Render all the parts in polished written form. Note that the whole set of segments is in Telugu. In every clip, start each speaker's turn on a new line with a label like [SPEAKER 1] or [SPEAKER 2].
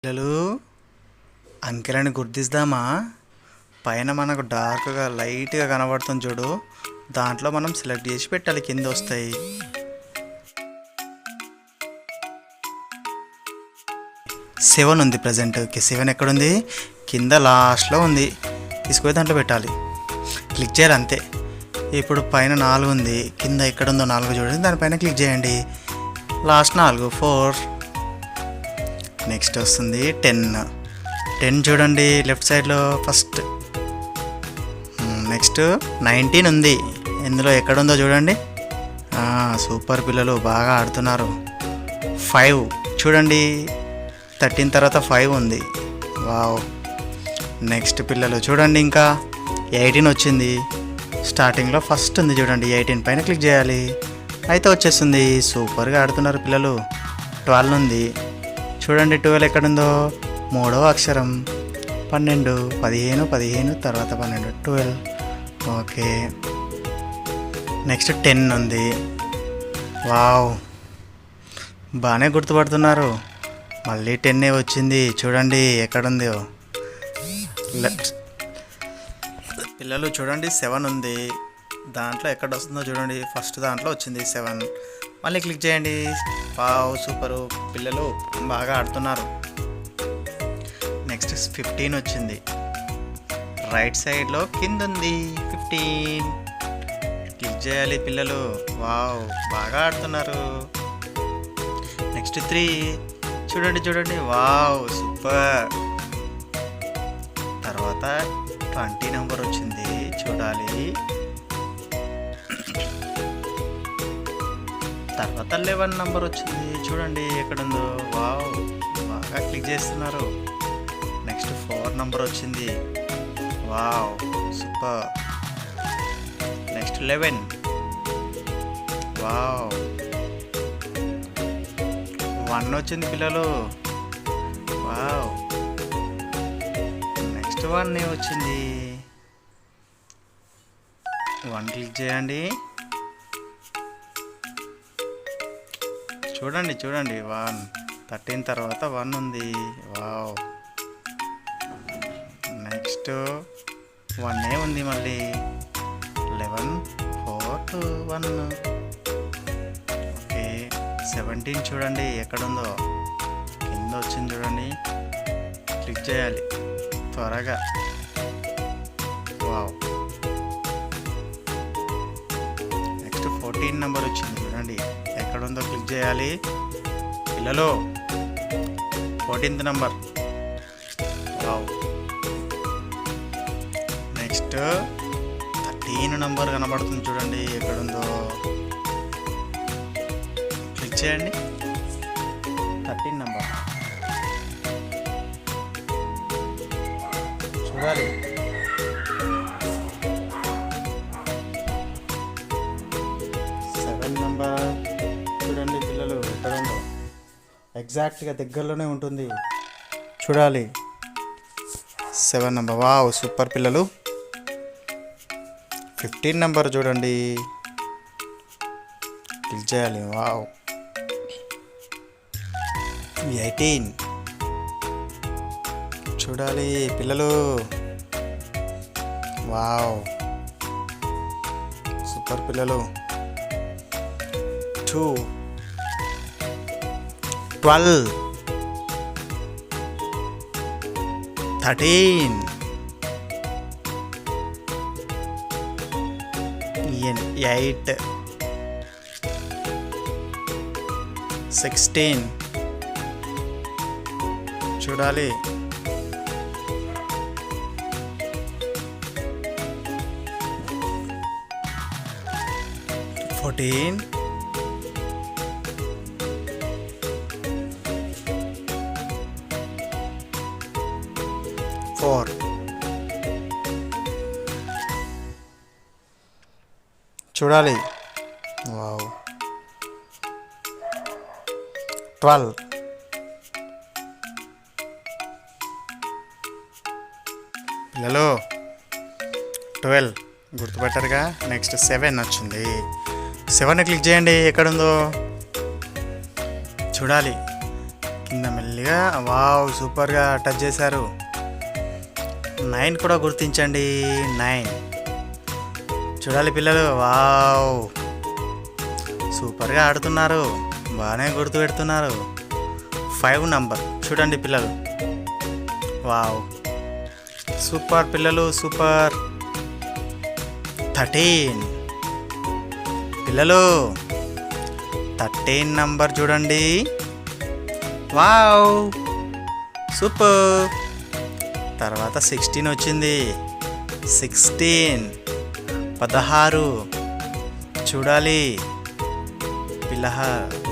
[SPEAKER 1] పిల్లలు అంకెలని గుర్తిద్దామా? పైన మనకు డార్క్గా లైట్గా కనబడుతుంది చూడు, దాంట్లో మనం సెలెక్ట్ చేసి పెట్టాలి. కింద వస్తాయి. 7 ఉంది ప్రజెంట్. 7 ఎక్కడుంది? కింద లాస్ట్లో ఉంది. తీసుకుపోయి దాంట్లో పెట్టాలి. క్లిక్ చేయాలి అంతే. ఇప్పుడు పైన 4 ఉంది. కింద ఎక్కడుందో 4 చూడండి, దానిపైన క్లిక్ చేయండి. లాస్ట్ 4 4. నెక్స్ట్ వస్తుంది 10 చూడండి లెఫ్ట్ సైడ్లో ఫస్ట్. నెక్స్ట్ 19 ఉంది. ఇందులో ఎక్కడుందో చూడండి. సూపర్ పిల్లలు, బాగా ఆడుతున్నారు. 5 చూడండి, 13 తర్వాత 5 ఉంది. వావ్. నెక్స్ట్ పిల్లలు చూడండి, ఇంకా 18 వచ్చింది. స్టార్టింగ్లో ఫస్ట్ ఉంది చూడండి, 18 పైన క్లిక్ చేయాలి, అయితే వచ్చేస్తుంది. సూపర్గా ఆడుతున్నారు పిల్లలు. 12 ఉంది చూడండి, 12 ఎక్కడుందో? 3వ అక్షరం. 12 15 తర్వాత 12 12. ఓకే. నెక్స్ట్ 10 ఉంది. వావ్, బాగానే గుర్తుపడుతున్నారు. మళ్ళీ 10 వచ్చింది చూడండి, ఎక్కడుందో? పిల్లలు చూడండి 7 ఉంది. దాంట్లో ఎక్కడ వస్తుందో చూడండి, ఫస్ట్ దాంట్లో వచ్చింది 7. మళ్ళీ క్లిక్ చేయండి. వావ్, సూపరు పిల్లలు, బాగా ఆడుతున్నారు. నెక్స్ట్ 15 వచ్చింది. రైట్ సైడ్లో కింద ఉంది 15. క్లిక్ చేయాలి పిల్లలు. వావ్, బాగా ఆడుతున్నారు. నెక్స్ట్ 3 చూడండి. Wow, super. తర్వాత 20 నెంబర్ వచ్చింది చూడాలి. తర్వాత 11 నెంబర్ వచ్చింది చూడండి, ఎక్కడుందో? వావ్, బాగా క్లిక్ చేస్తున్నారు. నెక్స్ట్ 4 నెంబర్ వచ్చింది. Wow, super. నెక్స్ట్ 11. వావ్, 1 వచ్చింది పిల్లలు. వావ్. నెక్స్ట్ 1 వచ్చింది. 1 క్లిక్ చేయండి. చూడండి 1. 13 తర్వాత 1 ఉంది. వావ్. నెక్స్ట్ 1 ఉంది మళ్ళీ. 11 4 2 1. ఓకే. 17 చూడండి, ఎక్కడుందో? కింద వచ్చింది చూడండి, క్లిక్ చేయాలి త్వరగా. వావ్. నెక్స్ట్ 14 నెంబర్ వచ్చింది చూడండి, ఎక్కడుందో? క్లిక్ చేయాలి పిల్లలు. 14th number. Wow. Next 13 number కనబడుతుంది చూడండి, ఎక్కడుందో? క్లిక్ చేయండి. 13 నెంబర్ చూడాలి. చూడండి పిల్లలు, ఎక్కడుందో? ఎగ్జాక్ట్గా దగ్గరలోనే ఉంటుంది చూడాలి. 7 నెంబర్. వావ్, సూపర్ పిల్లలు. 15 నెంబర్ చూడండి, క్లిక్ చేయాలి. వావ్. 18 చూడాలి పిల్లలు. వావ్, సూపర్ పిల్లలు. 2 12 13 8 16 చూడాలి. 14 4 చూడాలి. వావ్. 12 పిల్లలు. 12 గుర్తుపెట్టారుగా. నెక్స్ట్ 7 వచ్చింది. 7 క్లిక్ చేయండి, ఎక్కడుందో? చూడాలి. కింద మెల్లిగా. వావ్, సూపర్గా టచ్ చేశారు. 9 కూడా గుర్తించండి. 9 చూడాలి పిల్లలు. వావ్, సూపర్గా ఆడుతున్నారు, బాగానే గుర్తు పెడుతున్నారు. 5 నంబర్ చూడండి పిల్లలు. వావ్, సూపర్ పిల్లలు, సూపర్. 13 పిల్లలు. 13 నంబర్ చూడండి. Wow, super. తర్వాత 16 వచ్చింది. 16 16 చూడాలి పిల్లహ.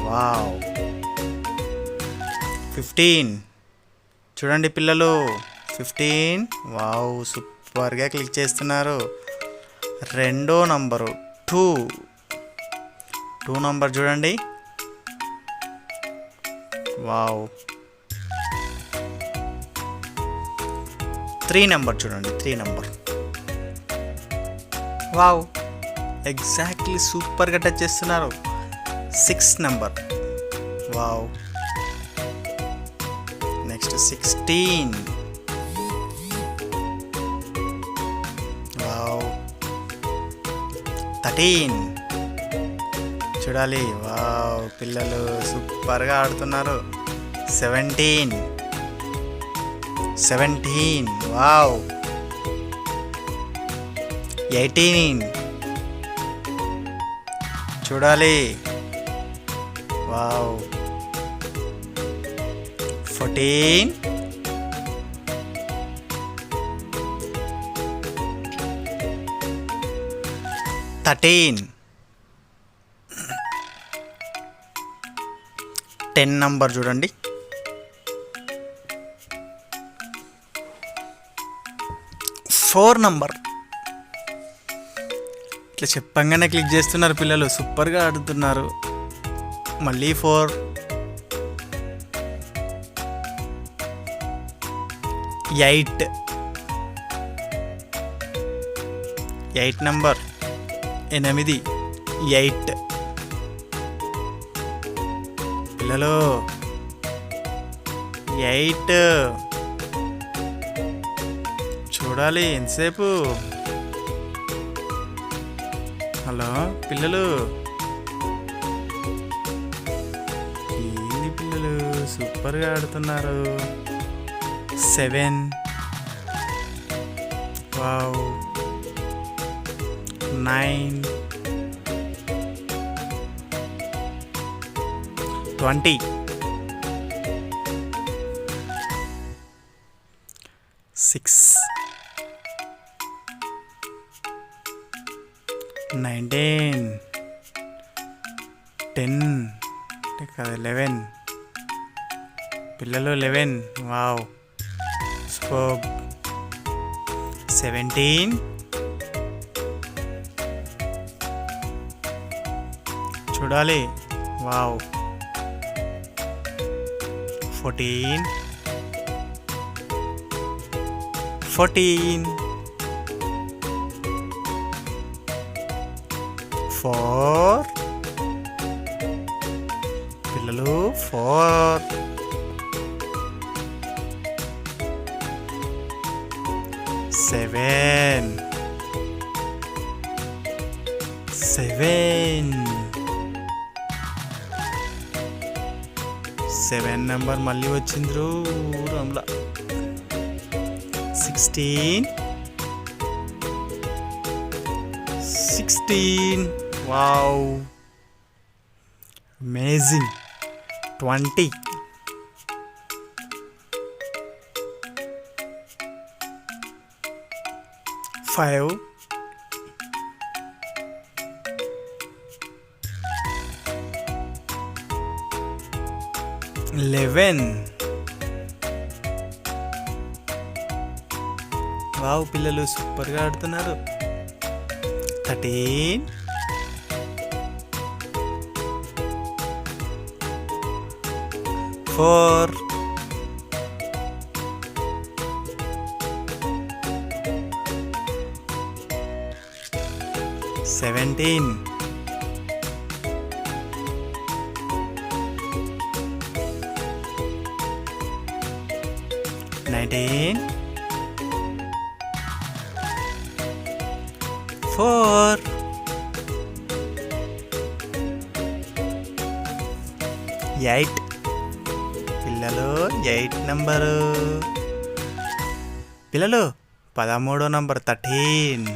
[SPEAKER 1] వావ్. 15 చూడండి పిల్లలు. 15 వావ్, సూపర్గా క్లిక్ చేస్తున్నారు. రెండో నంబరు 2 నంబర్ చూడండి. వావ్. 3 నంబర్ చూడండి. 3 నంబర్. వావ్, ఎగ్జాక్ట్లీ సూపర్గా టచ్ చేస్తున్నారు. 6 నంబర్. వావ్. నెక్స్ట్ 16. వావ్. 13 చూడాలి. వావ్, పిల్లలు సూపర్గా ఆడుతున్నారు. 17 వావ్. 18 చూడాలి. వావ్. 14 13 10 నంబర్ చూడండి. 4 నంబర్. ఇట్లా చెప్పంగానే క్లిక్ చేస్తున్నారు పిల్లలు, సూపర్గా ఆడుతున్నారు. మళ్ళీ 4. 8 నంబర్. 8 పిల్లలు. 8 చూడాలి. ఎంతసేపు? హలో పిల్లలు, ఏంది పిల్లలు సూపర్గా ఆడుతున్నారు. 7 వావ్. 9 20 6 19 10 కాదు 11 పిల్లలు. 11 వావ్, సూపర్. 17 చూడాలి. వావ్. 14 4 పిల్లలు. 4 7 నంబర్ మళ్ళీ వచ్చింది రూరంలా. 16 వావ్, అమేజింగ్. 20 5 11 వావ్, పిల్లలు సూపర్గా ఆడుతున్నారు. 13 4 17 18 19 4 8 పిల్లలు 8 నంబరు పిల్లలు 13 నంబర్ 13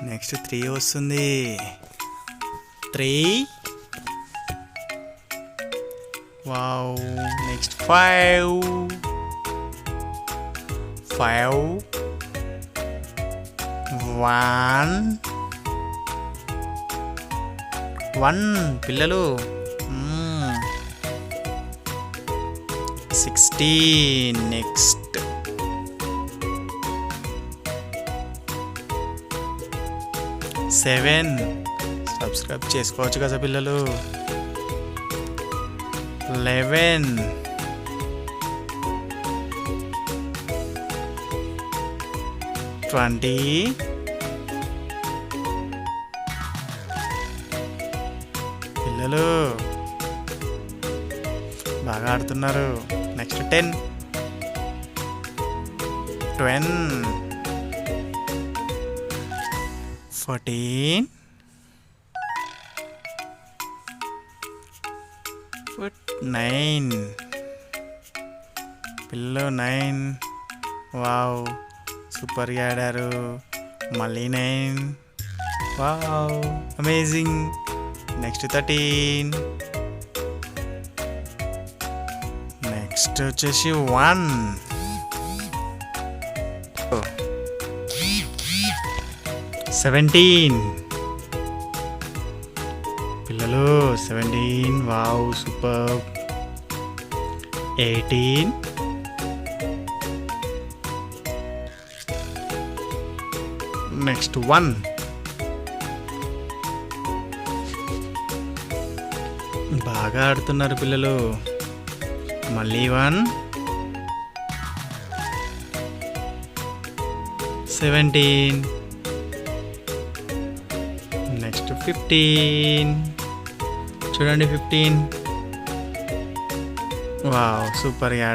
[SPEAKER 1] నెక్స్ట్ 3 వస్తుంది 3 వావ్ నెక్స్ట్ 5 1 పిల్లలు 16 నెక్స్ట్ 7 సబ్స్క్రైబ్ చేసుకోవచ్చు కదా పిల్లలు 11 20 పిల్లలు బాగా ఆడుతున్నారు నెక్స్ట్ 10 14 9 పిల్లలు 9 వావ్ సూపర్గా ఆడారు మళ్ళీ 9 వావ్ అమేజింగ్ నెక్స్ట్ 13 నెక్స్ట్ వచ్చేసి 1 17 పిల్లలు 17 వావ్ సూపర్ 18 నెక్స్ట్ 1 బాగా ఆడుతున్నారు పిల్లలు మళ్ళీ 1 17 నెక్స్ట్ 15 చూడండి 15 వావ్ సూపర్గా